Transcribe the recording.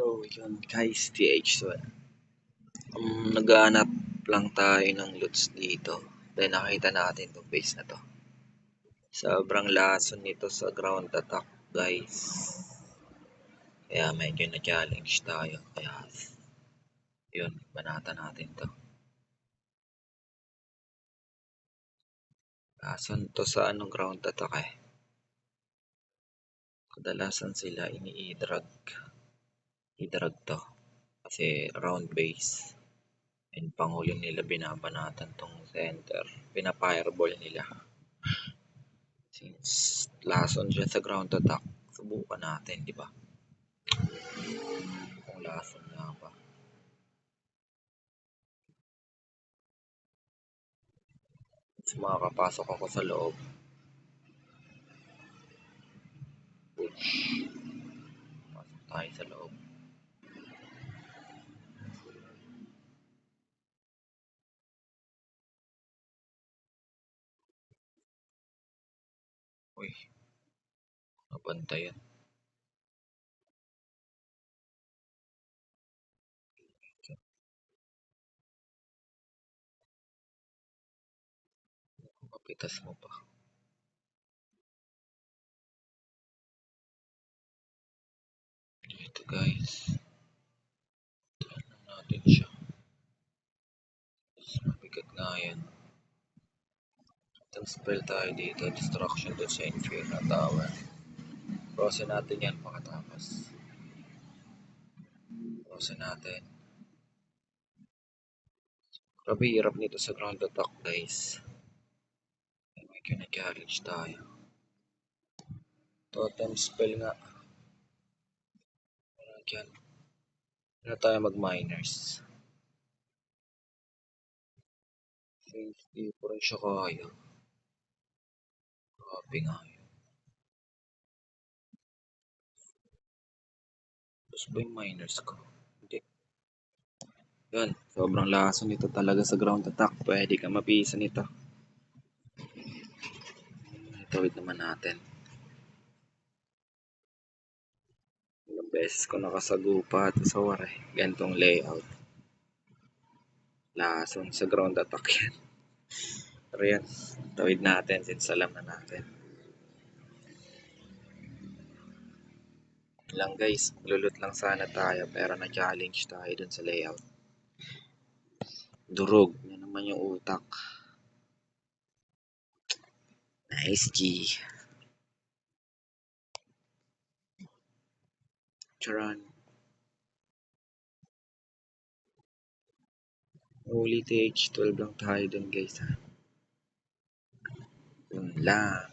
So, yun guys, TH12. Naghahanap lang tayo ng loot dito. Then nakita natin itong base na to. Sobrang lason nito sa ground attack guys. Kaya medyo na-challenge tayo. Kaya yun, banata natin to. Lason to sa ground attack eh. Kadalasan sila ini-i-drag. I-drag to. Kasi round base. And panghuli nila binabanatan tong center. Pina-fireball nila. Since lason siya sa ground attack, subukan natin, di ba? Kung lason nga ba. Mas makakapasok ako sa loob. Push. Pasok tayo sa loob. Uy. Nabantayan. Kapitas mo pa. Ito guys. Tignan natin siya. Mabigat nga yan. Itong spell tayo dito. Destruction to sa Inferno Tower. Crossing natin yan pagkatapos. Crossing natin. Grabe hirap nito sa ground attack guys. May kina-challenge tayo. Totem spell nga. Dyan. Ano tayo mag-miners? Safety pa rin siya kaya. Grabe nga yun. Tapos ba yung miners ko? Hindi. Yun. Sobrang laso nito talaga sa ground attack. Pwede ka mapisa nito. Itawid naman natin. Ilang beses ko nakasagupa ito sa war eh. Gantong layout. Lason sa ground attack yan. Pero yan. Tawid natin since alam na natin. Lang guys, lulot lang sana tayo pero na-challenge tayo dun sa layout. Durog. Yan naman yung utak. Nice G. Charan. Only TH12 lang tayo dun guys ha. Yun lang.